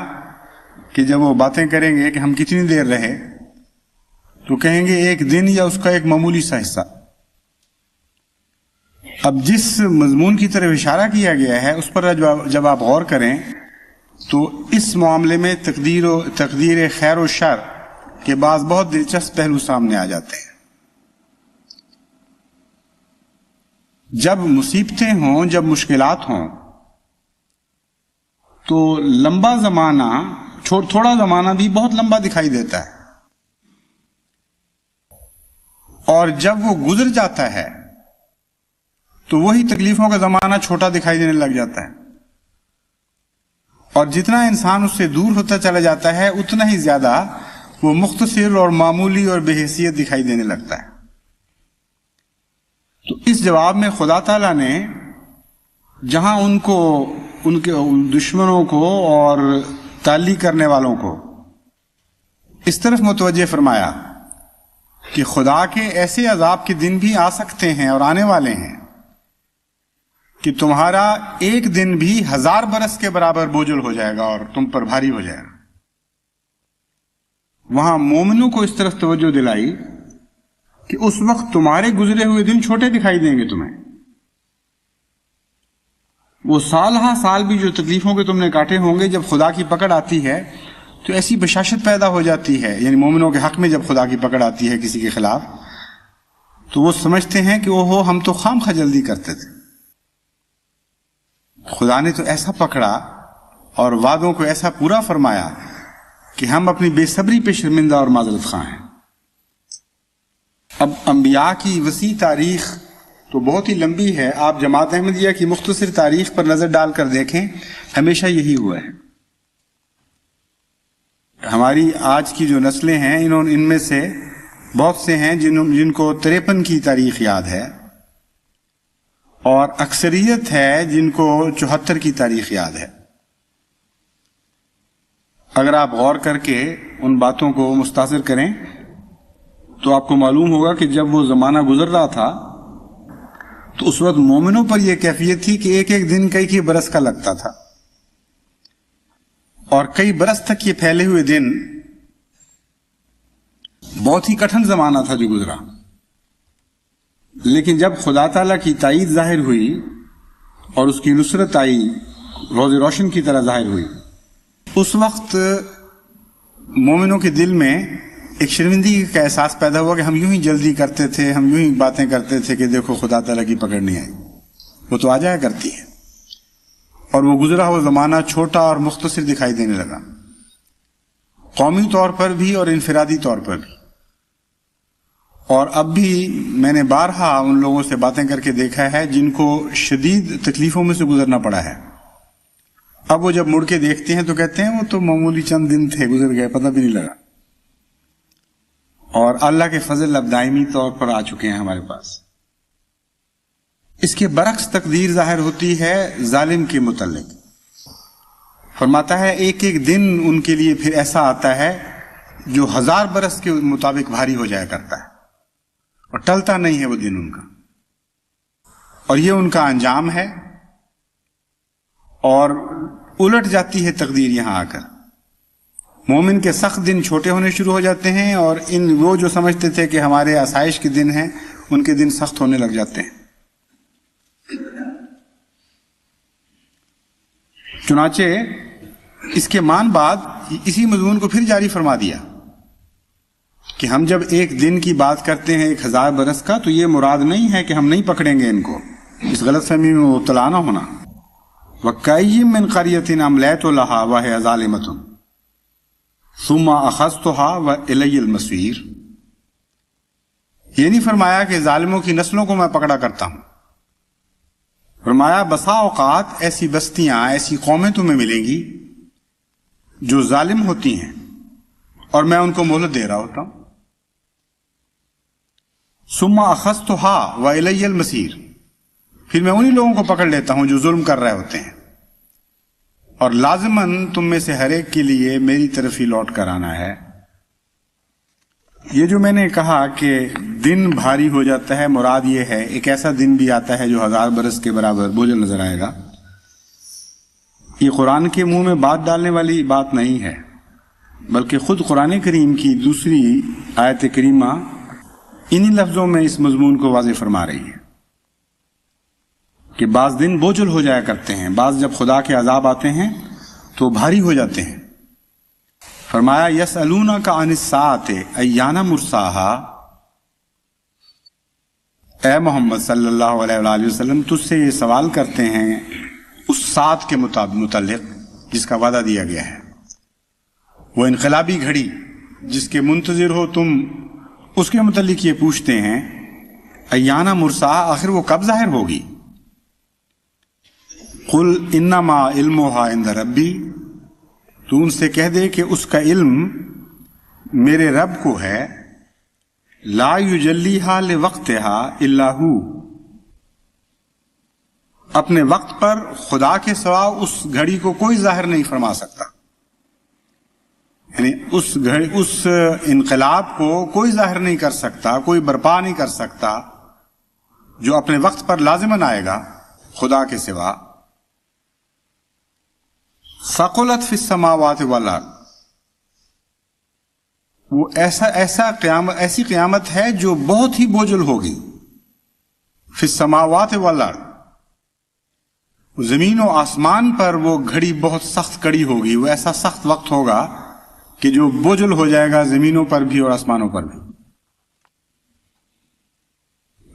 کہ جب وہ باتیں کریں گے کہ ہم کتنی دیر رہے تو کہیں گے ایک دن یا اس کا ایک معمولی سا حصہ. اب جس مضمون کی طرف اشارہ کیا گیا ہے اس پر جب آپ غور کریں تو اس معاملے میں تقدیر خیر و شر کے بعض بہت دلچسپ پہلو سامنے آ جاتے ہیں. جب مصیبتیں ہوں، جب مشکلات ہوں تو لمبا زمانہ تھوڑا زمانہ بھی بہت لمبا دکھائی دیتا ہے، اور جب وہ گزر جاتا ہے تو وہی تکلیفوں کا زمانہ چھوٹا دکھائی دینے لگ جاتا ہے. اور جتنا انسان اس سے دور ہوتا چلا جاتا ہے اتنا ہی زیادہ وہ مختصر اور معمولی اور بے حیثیت دکھائی دینے لگتا ہے. تو اس جواب میں خدا تعالیٰ نے جہاں ان کے دشمنوں کو اور تعلی کرنے والوں کو اس طرف متوجہ فرمایا کہ خدا کے ایسے عذاب کے دن بھی آ سکتے ہیں اور آنے والے ہیں کہ تمہارا ایک دن بھی 1000 برس کے برابر بوجھل ہو جائے گا اور تم پر بھاری ہو جائے گا. وہاں مومنوں کو اس طرف توجہ دلائی کہ اس وقت تمہارے گزرے ہوئے دن چھوٹے دکھائی دیں گے تمہیں. وہ سال ہا سال بھی جو تکلیفوں کے تم نے کاٹے ہوں گے، جب خدا کی پکڑ آتی ہے تو ایسی بشاشت پیدا ہو جاتی ہے، یعنی مومنوں کے حق میں جب خدا کی پکڑ آتی ہے کسی کے خلاف تو وہ سمجھتے ہیں کہ اوہو ہم تو خام خواہ جلدی کرتے تھے. خدا نے تو ایسا پکڑا اور وعدوں کو ایسا پورا فرمایا کہ ہم اپنی بے صبری پہ شرمندہ اور معذرت خواہ ہیں. اب انبیاء کی وسیع تاریخ تو بہت ہی لمبی ہے. آپ جماعت احمدیہ کی مختصر تاریخ پر نظر ڈال کر دیکھیں، ہمیشہ یہی ہوا ہے. ہماری آج کی جو نسلیں ہیں ان میں سے بہت سے ہیں جن کو 53 کی تاریخ یاد ہے، اور اکثریت ہے جن کو 74 کی تاریخ یاد ہے. اگر آپ غور کر کے ان باتوں کو مستحضر کریں تو آپ کو معلوم ہوگا کہ جب وہ زمانہ گزر رہا تھا تو اس وقت مومنوں پر یہ کیفیت تھی کہ ایک ایک دن کئی برس کا لگتا تھا، اور کئی برس تک یہ پھیلے ہوئے دن بہت ہی کٹھن زمانہ تھا جو گزرا. لیکن جب خدا تعالیٰ کی تائید ظاہر ہوئی اور اس کی نصرت آئی، روز روشن کی طرح ظاہر ہوئی، اس وقت مومنوں کے دل میں ایک شرمندگی کا احساس پیدا ہوا کہ ہم یوں ہی جلدی کرتے تھے، ہم یوں ہی باتیں کرتے تھے کہ دیکھو خدا تعالیٰ کی پکڑ نہیں آئی، وہ تو آ جایا کرتی ہے. اور وہ گزرا ہوا زمانہ چھوٹا اور مختصر دکھائی دینے لگا، قومی طور پر بھی اور انفرادی طور پر بھی. اور اب بھی میں نے بارہا ان لوگوں سے باتیں کر کے دیکھا ہے جن کو شدید تکلیفوں میں سے گزرنا پڑا ہے. اب وہ جب مڑ کے دیکھتے ہیں تو کہتے ہیں وہ تو معمولی چند دن تھے، گزر گئے، پتہ بھی نہیں لگا. اور اللہ کے فضل اب دائمی طور پر آ چکے ہیں ہمارے پاس. اس کے برعکس تقدیر ظاہر ہوتی ہے ظالم کے متعلق. فرماتا ہے ایک ایک دن ان کے لیے پھر ایسا آتا ہے جو 1000 برس کے مطابق بھاری ہو جایا کرتا ہے، اور ٹلتا نہیں ہے وہ دن ان کا. اور یہ ان کا انجام ہے، اور الٹ جاتی ہے تقدیر یہاں آ کر. مومن کے سخت دن چھوٹے ہونے شروع ہو جاتے ہیں، اور وہ جو سمجھتے تھے کہ ہمارے آسائش کے دن ہیں ان کے دن سخت ہونے لگ جاتے ہیں. چنانچہ اس کے مان بعد اسی مضمون کو پھر جاری فرما دیا کہ ہم جب ایک دن کی بات کرتے ہیں 1000 برس کا، تو یہ مراد نہیں ہے کہ ہم نہیں پکڑیں گے ان کو، اس غلط فہمی میں مبتلا نہ ہونا۔ وَكَأَيٍّ مِّن قَرْيَةٍ أَمْلَيْتُ لَهَا وَهِيَ ظَالِمَةٌ ثُمَّ أَخَذْتُهَا وَإِلَيَّ الْمَصِيرُ، یہ نہیں فرمایا کہ ظالموں کی نسلوں کو میں پکڑا کرتا ہوں، فرمایا بسا اوقات ایسی بستیاں، ایسی قومیں تمہیں ملیں گی جو ظالم ہوتی ہیں اور میں ان کو مہلت دے رہا ہوتا ہوں۔ ثم اخذتها وإلی المصیر، پھر میں انہی لوگوں کو پکڑ لیتا ہوں جو ظلم کر رہے ہوتے ہیں، اور لازماً تم میں سے ہر ایک کے لیے میری طرف ہی لوٹ کر آنا ہے۔ یہ جو میں نے کہا کہ دن بھاری ہو جاتا ہے، مراد یہ ہے ایک ایسا دن بھی آتا ہے جو 1000 برس کے برابر بوجھل نظر آئے گا۔ یہ قرآن کے منہ میں بات ڈالنے والی بات نہیں ہے، بلکہ خود قرآن کریم کی دوسری آیت کریمہ انہی لفظوں میں اس مضمون کو واضح فرما رہی ہے کہ بعض دن بوجھل ہو جایا کرتے ہیں، بعض جب خدا کے عذاب آتے ہیں تو بھاری ہو جاتے ہیں۔ فرمایا یسألونک عن الساعة ایان مرساہا، اے محمد صلی اللہ علیہ وآلہ وسلم تجھ سے یہ سوال کرتے ہیں اس ساعت کے متعلق جس کا وعدہ دیا گیا ہے، وہ انقلابی گھڑی جس کے منتظر ہو تم، اس کے متعلق یہ پوچھتے ہیں ایان مرساہا، آخر وہ کب ظاہر ہوگی؟ قل انما علمها عند ربی، تو ان سے کہہ دے کہ اس کا علم میرے رب کو ہے، لا یجلیہا لوقتہا الا ہو، اپنے وقت پر خدا کے سوا اس گھڑی کو کوئی ظاہر نہیں فرما سکتا، یعنی اس انقلاب کو کوئی ظاہر نہیں کر سکتا، کوئی برپا نہیں کر سکتا جو اپنے وقت پر لازماً آئے گا خدا کے سوا۔ ثقلت فی السماوات والارض، وہ ایسی قیامت ہے جو بہت ہی بوجھل ہوگی۔ فی السماوات والارض، زمین و آسمان پر وہ گھڑی بہت سخت کڑی ہوگی، وہ ایسا سخت وقت ہوگا کہ جو بوجھل ہو جائے گا زمینوں پر بھی اور آسمانوں پر بھی۔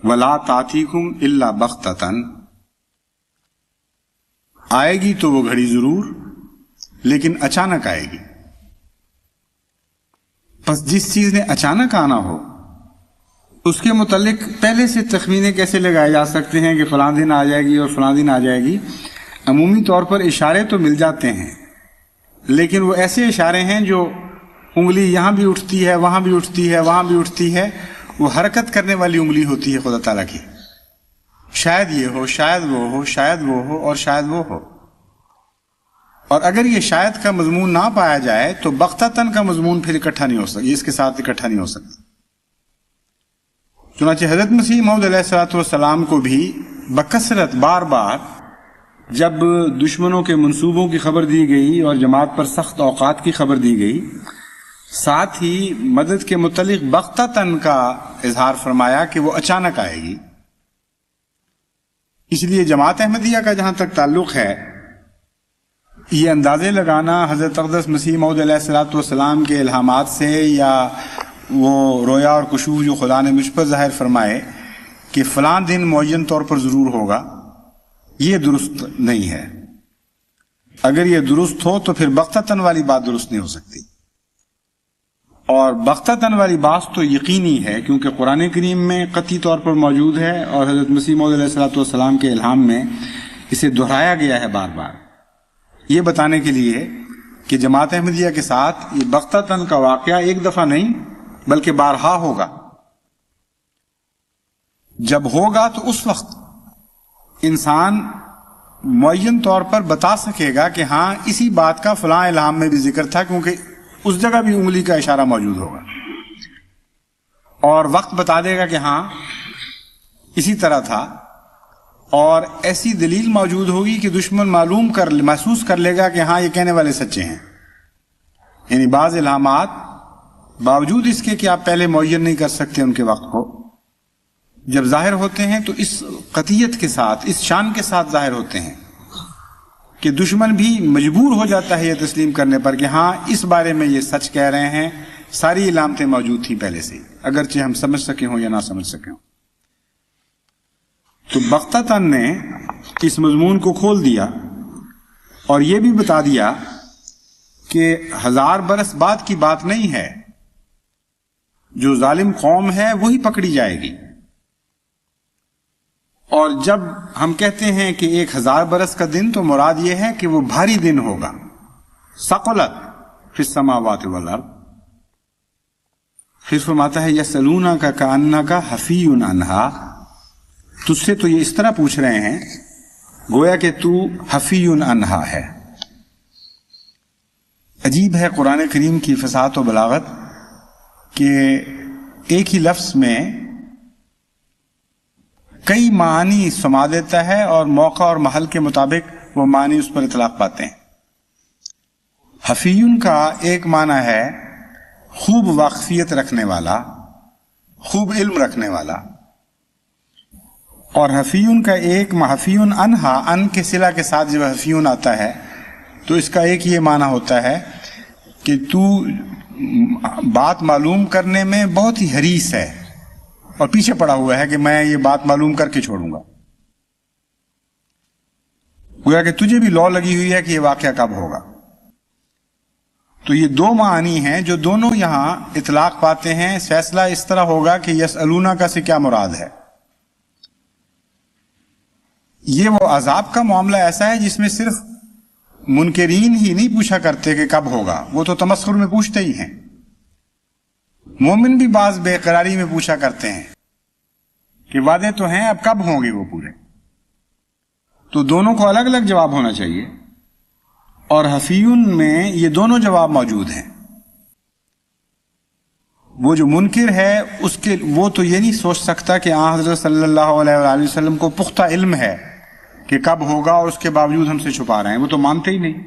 وَلَا تَأْتِيكُمْ إِلَّا بَغْتَةً، آئے گی تو وہ گھڑی ضرور لیکن اچانک آئے گی۔ پس جس چیز نے اچانک آنا ہو اس کے متعلق پہلے سے تخمینے کیسے لگائے جا سکتے ہیں کہ فلاں دن آ جائے گی اور فلاں دن آ جائے گی؟ عمومی طور پر اشارے تو مل جاتے ہیں، لیکن وہ ایسے اشارے ہیں جو انگلی یہاں بھی اٹھتی ہے، وہاں بھی اٹھتی ہے، وہاں بھی اٹھتی ہے، وہ حرکت کرنے والی انگلی ہوتی ہے خدا تعالیٰ کی، شاید یہ ہو، شاید وہ ہو، شاید وہ ہو اور شاید وہ ہو۔ اور اگر یہ شاید کا مضمون نہ پایا جائے تو بغتتاً کا مضمون پھر اکٹھا نہیں ہو سکتا، اس کے ساتھ اکٹھا نہیں ہو سکتا۔ چنانچہ حضرت مسیح موعود علیہ الصلوۃ والسلام کو بھی بکثرت بار بار جب دشمنوں کے منصوبوں کی خبر دی گئی اور جماعت پر سخت اوقات کی خبر دی گئی، ساتھ ہی مدد کے متعلق بغتتاً کا اظہار فرمایا کہ وہ اچانک آئے گی۔ اس لیے جماعت احمدیہ کا جہاں تک تعلق ہے، یہ اندازے لگانا حضرت اقدس مسیح موعود علیہ الصلوۃ والسلام کے الہامات سے یا وہ رویا اور کشوف جو خدا نے مجھ پر ظاہر فرمائے کہ فلاں دن معین طور پر ضرور ہوگا، یہ درست نہیں ہے۔ اگر یہ درست ہو تو پھر بغتتاً والی بات درست نہیں ہو سکتی، اور بغتتاً والی بات تو یقینی ہے کیونکہ قرآن کریم میں قطعی طور پر موجود ہے اور حضرت مسیح موعود علیہ الصلوۃ والسلام کے الہام میں اسے دہرایا گیا ہے بار بار، یہ بتانے کے لیے کہ جماعت احمدیہ کے ساتھ یہ بغتتاً کا واقعہ ایک دفعہ نہیں بلکہ بارہا ہوگا۔ جب ہوگا تو اس وقت انسان معین طور پر بتا سکے گا کہ ہاں اسی بات کا فلاں الہام میں بھی ذکر تھا، کیونکہ اس جگہ بھی انگلی کا اشارہ موجود ہوگا، اور وقت بتا دے گا کہ ہاں اسی طرح تھا، اور ایسی دلیل موجود ہوگی کہ دشمن محسوس کر لے گا کہ ہاں یہ کہنے والے سچے ہیں۔ یعنی بعض الہامات باوجود اس کے کہ آپ پہلے معین نہیں کر سکتے ان کے وقت کو، جب ظاہر ہوتے ہیں تو اس قطعیت کے ساتھ، اس شان کے ساتھ ظاہر ہوتے ہیں کہ دشمن بھی مجبور ہو جاتا ہے یہ تسلیم کرنے پر کہ ہاں اس بارے میں یہ سچ کہہ رہے ہیں، ساری علامتیں موجود تھیں پہلے سے، اگرچہ ہم سمجھ سکے ہوں یا نہ سمجھ سکے ہوں۔ تو بغتتاً نے اس مضمون کو کھول دیا اور یہ بھی بتا دیا کہ 1000 برس بعد کی بات نہیں ہے، جو ظالم قوم ہے وہی پکڑی جائے گی۔ اور جب ہم کہتے ہیں کہ 1000 برس کا دن تو مراد یہ ہے کہ وہ بھاری دن ہوگا، ثقلت فی السماوات والارض۔ پھر فرماتا ہے یسألونک کأنک حفی عنہا، تجھ سے تو یہ اس طرح پوچھ رہے ہیں گویا کہ تو حفی عنہا ہے۔ عجیب ہے قرآن کریم کی فصاحت و بلاغت کہ ایک ہی لفظ میں کئی معنی سما دیتا ہے اور موقع اور محل کے مطابق وہ معنی اس پر اطلاق پاتے ہیں۔ حفیون کا ایک معنی ہے خوب واقفیت رکھنے والا، خوب علم رکھنے والا، اور حفیون کا ایک حفیون انہا، ان کے صلہ کے ساتھ جب حفیون آتا ہے تو اس کا ایک یہ معنی ہوتا ہے کہ تو بات معلوم کرنے میں بہت ہی حریص ہے اور پیچھے پڑا ہوا ہے کہ میں یہ بات معلوم کر کے چھوڑوں گا، گویا کہ تجھے بھی لو لگی ہوئی ہے کہ یہ واقعہ کب ہوگا۔ تو یہ دو معنی ہیں جو دونوں یہاں اطلاق پاتے ہیں۔ فیصلہ اس طرح ہوگا کہ یسألونک سے کیا مراد ہے۔ یہ وہ عذاب کا معاملہ ایسا ہے جس میں صرف منکرین ہی نہیں پوچھا کرتے کہ کب ہوگا، وہ تو تمسخر میں پوچھتے ہی ہیں۔ مومن بھی بعض بے قراری میں پوچھا کرتے ہیں کہ وعدے تو ہیں، اب کب ہوں گے وہ پورے۔ تو دونوں کو الگ الگ جواب ہونا چاہیے، اور حفیون میں یہ دونوں جواب موجود ہیں۔ وہ جو منکر ہے اس کے وہ تو یہ نہیں سوچ سکتا کہ حضرت صلی اللہ علیہ وآلہ وسلم کو پختہ علم ہے کہ کب ہوگا، اور اس کے باوجود ہم سے چھپا رہے ہیں، وہ تو مانتے ہی نہیں،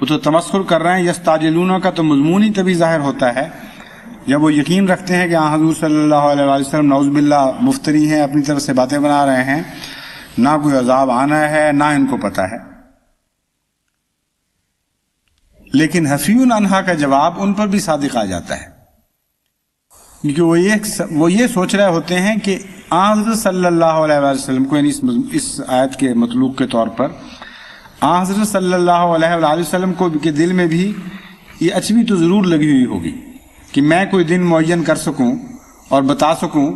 وہ تو تمسخر کر رہے ہیں۔ یستعجلون کا تو مضمون ہی تبھی ظاہر ہوتا ہے جب وہ یقین رکھتے ہیں کہ حضور صلی اللہ علیہ وآلہ وسلم نعوذ باللہ مفتری ہیں، اپنی طرف سے باتیں بنا رہے ہیں، نہ کوئی عذاب آنا ہے نہ ان کو پتہ ہے۔ لیکن حفیون انہا کا جواب ان پر بھی صادق آ جاتا ہے، کیونکہ وہ یہ سوچ رہے ہوتے ہیں کہ حضرت صلی اللہ علیہ وآلہ وسلم کو، یعنی اس آیت کے مطلوب کے طور پر حضرت صلی اللہ علیہ وآلہ وسلم کو کے دل میں بھی یہ اچھوی تو ضرور لگی ہوئی ہوگی کہ میں کوئی دن معین کر سکوں اور بتا سکوں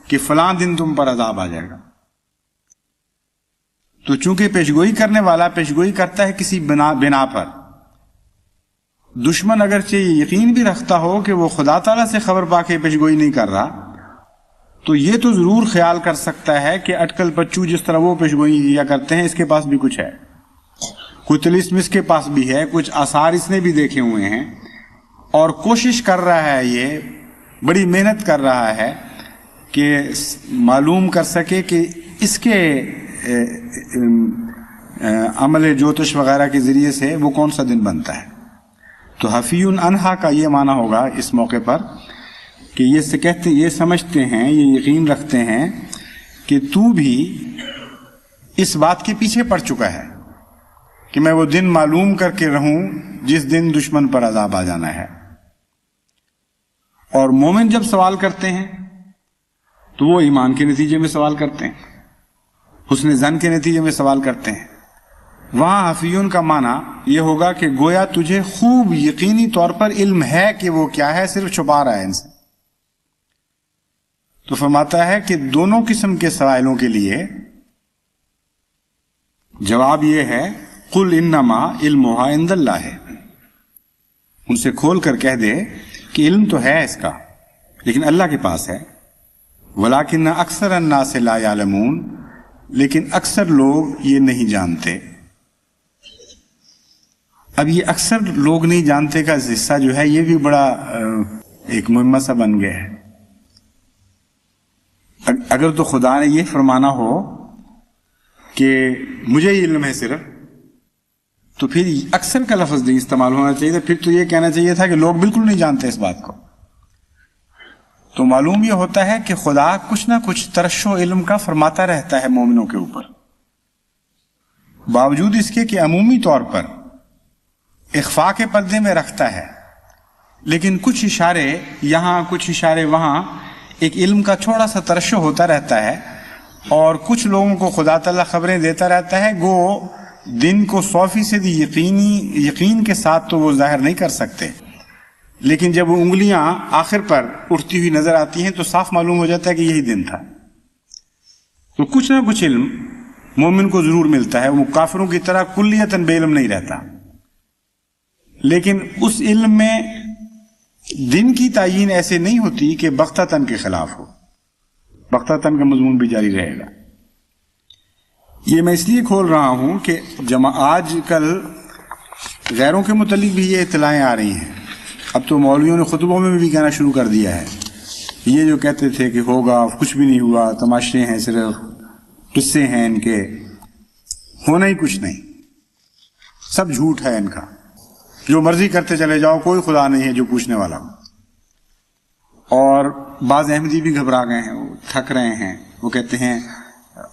کہ فلاں دن تم پر عذاب آ جائے گا۔ تو چونکہ پیشگوئی کرنے والا پیشگوئی کرتا ہے کسی بنا پر، دشمن اگرچہ یہ یقین بھی رکھتا ہو کہ وہ خدا تعالیٰ سے خبر پا کے پیشگوئی نہیں کر رہا، تو یہ تو ضرور خیال کر سکتا ہے کہ اٹکل پچو جس طرح وہ پیشگوئی کیا کرتے ہیں اس کے پاس بھی کچھ ہے، کچھ طلسم اس کے پاس بھی ہے، کچھ آثار اس نے بھی دیکھے ہوئے ہیں، اور کوشش کر رہا ہے، یہ بڑی محنت کر رہا ہے کہ معلوم کر سکے کہ اس کے عمل جوتش وغیرہ کے ذریعے سے وہ کون سا دن بنتا ہے۔ تو حفیون انہا کا یہ معنی ہوگا اس موقع پر کہ یہ سمجھتے ہیں، یہ یقین رکھتے ہیں کہ تو بھی اس بات کے پیچھے پڑ چکا ہے کہ میں وہ دن معلوم کر کے رہوں جس دن دشمن پر عذاب آ جانا ہے۔ اور مومن جب سوال کرتے ہیں تو وہ ایمان کے نتیجے میں سوال کرتے ہیں، حسن ظن کے نتیجے میں سوال کرتے ہیں۔ وہاں حفیون کا معنی یہ ہوگا کہ گویا تجھے خوب یقینی طور پر علم ہے کہ وہ کیا ہے، صرف چھپا رہا ہے ان سے۔ تو فرماتا ہے کہ دونوں قسم کے سوالوں کے لیے جواب یہ ہے قل انما علمھا عند اللہ، ان سے کھول کر کہہ دے کہ علم تو ہے اس کا لیکن اللہ کے پاس ہے، ولکن اکثر الناس لا یعلمون، لیکن اکثر لوگ یہ نہیں جانتے۔ اب یہ اکثر لوگ نہیں جانتے کا حصہ جو ہے یہ بھی بڑا ایک مہمہ سا بن گیا ہے۔ اگر تو خدا نے یہ فرمانا ہو کہ مجھے علم ہے صرف، تو پھر اکثر کا لفظ نہیں استعمال ہونا چاہیے تھا، پھر تو یہ کہنا چاہیے تھا کہ لوگ بالکل نہیں جانتے اس بات کو۔ تو معلوم یہ ہوتا ہے کہ خدا کچھ نہ کچھ ترشح علم کا فرماتا رہتا ہے مومنوں کے اوپر، باوجود اس کے کہ عمومی طور پر اخفاء کے پردے میں رکھتا ہے، لیکن کچھ اشارے یہاں کچھ اشارے وہاں، ایک علم کا تھوڑا سا ترشح ہوتا رہتا ہے، اور کچھ لوگوں کو خدا تعالیٰ خبریں دیتا رہتا ہے، گو دن کو 100% یقین کے ساتھ تو وہ ظاہر نہیں کر سکتے، لیکن جب وہ انگلیاں آخر پر اٹھتی ہوئی نظر آتی ہیں تو صاف معلوم ہو جاتا ہے کہ یہی دن تھا۔ تو کچھ نہ کچھ علم مومن کو ضرور ملتا ہے، وہ کافروں کی طرح کلیتاً بے علم نہیں رہتا، لیکن اس علم میں دن کی تعیین ایسے نہیں ہوتی کہ بغتتاً کے خلاف ہو، بغتتاً کا مضمون بھی جاری رہے گا۔ یہ میں اس لیے کھول رہا ہوں کہ آج کل غیروں کے متعلق بھی یہ اطلاعیں آ رہی ہیں، اب تو مولویوں نے خطبوں میں بھی کہنا شروع کر دیا ہے، یہ جو کہتے تھے کہ ہوگا، کچھ بھی نہیں ہوا، تماشے ہیں، صرف قصے ہیں ان کے، ہونا ہی کچھ نہیں، سب جھوٹ ہے ان کا، جو مرضی کرتے چلے جاؤ، کوئی خدا نہیں ہے جو پوچھنے والا ہو۔ اور بعض احمدی بھی گھبرا گئے ہیں، وہ تھک رہے ہیں، وہ کہتے ہیں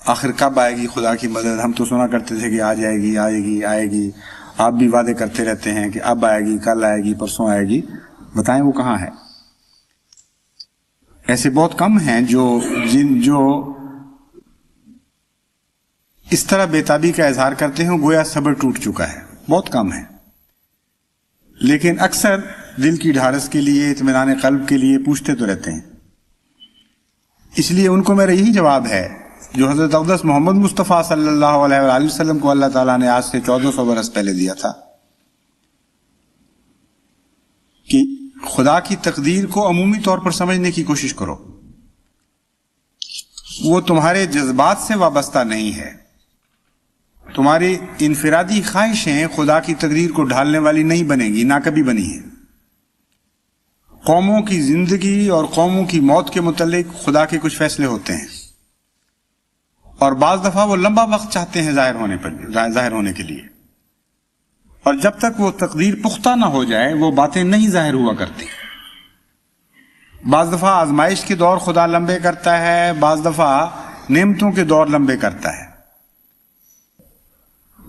آخر کب آئے گی خدا کی مدد؟ ہم تو سنا کرتے تھے کہ آ جائے گی، آئے گی، آئے گی، آپ بھی وعدے کرتے رہتے ہیں کہ اب آئے گی، کل آئے گی، پرسوں آئے گی، بتائیں وہ کہاں ہے؟ ایسے بہت کم ہیں جو اس طرح بےتابی کا اظہار کرتے ہیں، گویا صبر ٹوٹ چکا ہے، بہت کم ہے، لیکن اکثر دل کی ڈھارس کے لیے، اطمینان قلب کے لیے پوچھتے تو رہتے ہیں۔ اس لیے ان کو میرا یہی جواب ہے جو حضرت اقدس محمد مصطفیٰ صلی اللہ علیہ وآلہ وسلم کو اللہ تعالیٰ نے آج سے 1400 برس پہلے دیا تھا، کہ خدا کی تقدیر کو عمومی طور پر سمجھنے کی کوشش کرو، وہ تمہارے جذبات سے وابستہ نہیں ہے، تمہاری انفرادی خواہشیں خدا کی تقدیر کو ڈھالنے والی نہیں بنے گی، نہ کبھی بنی ہے۔ قوموں کی زندگی اور قوموں کی موت کے متعلق خدا کے کچھ فیصلے ہوتے ہیں، اور بعض دفعہ وہ لمبا وقت چاہتے ہیں ظاہر ہونے کے لیے، اور جب تک وہ تقدیر پختہ نہ ہو جائے وہ باتیں نہیں ظاہر ہوا کرتی۔ بعض دفعہ آزمائش کے دور خدا لمبے کرتا ہے، بعض دفعہ نعمتوں کے دور لمبے کرتا ہے،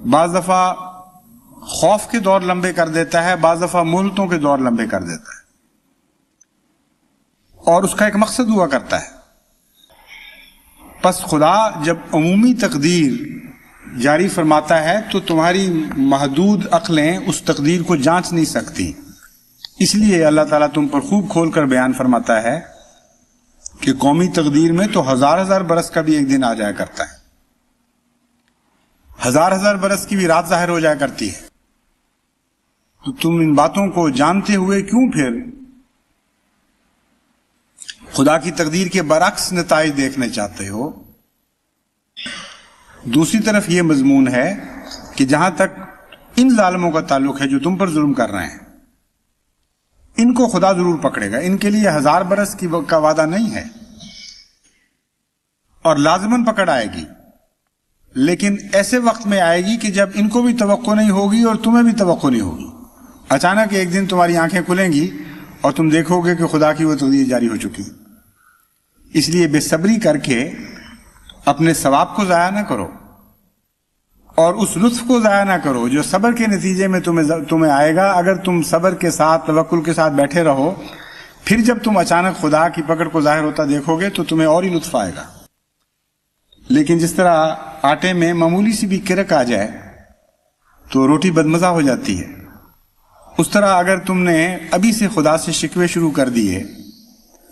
بعض دفعہ خوف کے دور لمبے کر دیتا ہے، بعض دفعہ مہلتوں کے دور لمبے کر دیتا ہے، اور اس کا ایک مقصد ہوا کرتا ہے۔ پس خدا جب عمومی تقدیر جاری فرماتا ہے تو تمہاری محدود عقلیں اس تقدیر کو جانچ نہیں سکتی، اس لیے اللہ تعالیٰ تم پر خوب کھول کر بیان فرماتا ہے کہ قومی تقدیر میں تو ہزار برس کا بھی ایک دن آ جایا کرتا ہے، ہزار برس کی بھی رات ظاہر ہو جایا کرتی ہے، تو تم ان باتوں کو جانتے ہوئے کیوں پھر خدا کی تقدیر کے برعکس نتائج دیکھنے چاہتے ہو؟ دوسری طرف یہ مضمون ہے کہ جہاں تک ان ظالموں کا تعلق ہے جو تم پر ظلم کر رہے ہیں، ان کو خدا ضرور پکڑے گا، ان کے لیے 1000 برس کا وعدہ نہیں ہے، اور لازماً پکڑ آئے گی، لیکن ایسے وقت میں آئے گی کہ جب ان کو بھی توقع نہیں ہوگی اور تمہیں بھی توقع نہیں ہوگی۔ اچانک ایک دن تمہاری آنکھیں کھلیں گی اور تم دیکھو گے کہ خدا کی وہ تقدیر جاری ہو چکی۔ اس لیے بے صبری کر کے اپنے ثواب کو ضائع نہ کرو، اور اس لطف کو ضائع نہ کرو جو صبر کے نتیجے میں تمہیں آئے گا۔ اگر تم صبر کے ساتھ، توکل کے ساتھ بیٹھے رہو، پھر جب تم اچانک خدا کی پکڑ کو ظاہر ہوتا دیکھو گے تو تمہیں اور ہی لطف آئے گا۔ لیکن جس طرح آٹے میں معمولی سی بھی کرک آ جائے تو روٹی بدمزہ ہو جاتی ہے، اس طرح اگر تم نے ابھی سے خدا سے شکوے شروع کر دیے،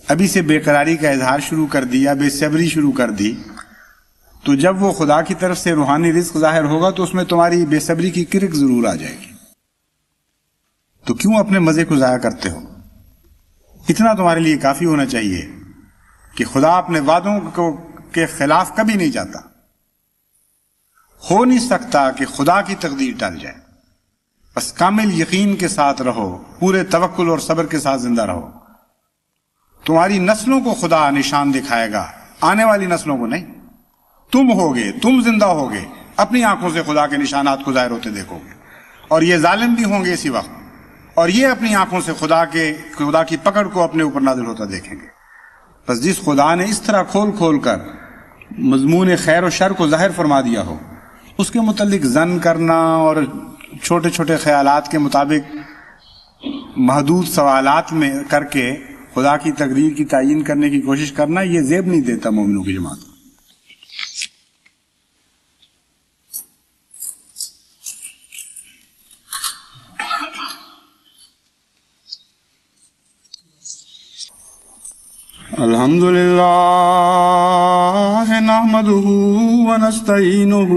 ابھی سے بے قراری کا اظہار شروع کر دیا، بے صبری شروع کر دی، تو جب وہ خدا کی طرف سے روحانی رزق ظاہر ہوگا تو اس میں تمہاری بے صبری کی کرک ضرور آ جائے گی۔ تو کیوں اپنے مزے کو ضائع کرتے ہو؟ اتنا تمہارے لیے کافی ہونا چاہیے کہ خدا اپنے وعدوں کے خلاف کبھی نہیں جاتا۔ ہو نہیں سکتا کہ خدا کی تقدیر ٹل جائے۔ بس کامل یقین کے ساتھ رہو، پورے توکل اور صبر کے ساتھ زندہ رہو۔ تمہاری نسلوں کو خدا نشان دکھائے گا، آنے والی نسلوں کو نہیں۔ تم ہوگے، تم زندہ ہوگے، اپنی آنکھوں سے خدا کے نشانات کو ظاہر ہوتے دیکھو گے، اور یہ ظالم بھی ہوں گے اسی وقت، اور یہ اپنی آنکھوں سے خدا کی پکڑ کو اپنے اوپر نازل ہوتا دیکھیں گے۔ بس جس خدا نے اس طرح کھول کھول کر مضمون خیر و شر کو ظاہر فرما دیا ہو، اس کے متعلق ظن کرنا اور چھوٹے چھوٹے خیالات کے مطابق محدود سوالات میں کر کے خدا کی تقریر کی تعیین کرنے کی کوشش کرنا، یہ زیب نہیں دیتا مومنوں کی جماعت. الحمد للہ نحمده ونستعینه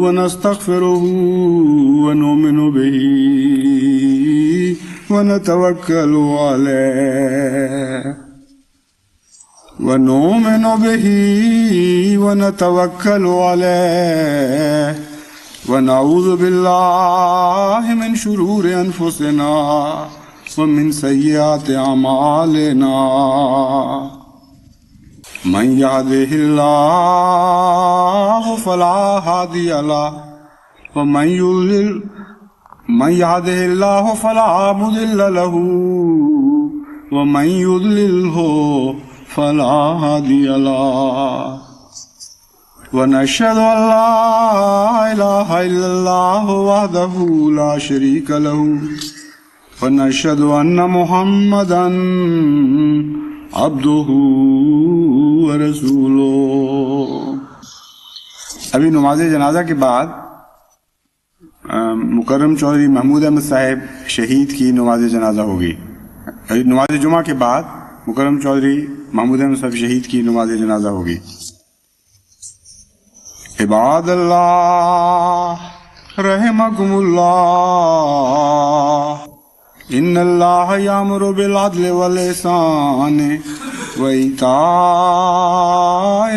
ونستغفره ونؤمن به ونتوکل علیہ ونعوذ باللہ من شرور انفسنا ومن سیئات اعمالنا من يهده الله فلا هادي له ومن يهده الله فلا مضل له ومن يضلله فلا هادي له ونشهد أن لا إله إلا الله وحده لا شريك له ونشهد أن محمدا عبده ورسوله. ابھی نماز جنازہ کے بعد مکرم چودھری محمود احمد صاحب شہید کی نماز جنازہ ہوگی. نماز جمعہ کے بعد مکرم چودھری محمود احمد صاحب شہید کی نماز جنازہ ہوگی. عباد اللہ رحمکم اللہ ان اللہ یامر بالعدل والاحسان وایتاء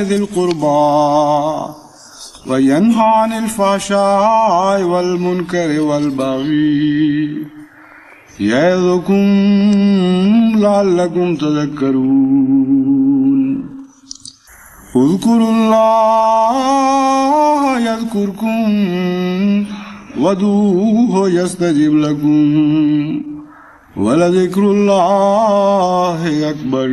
ذی القربى وینہی عن الفحشاء والمنکر والبغی یعظکم لعلکم تذکرون. اذکروا اللہ یذکرکم وادعوہ یستجب لکم وَلَذِكْرُ اللَّهِ أَكْبَرُ.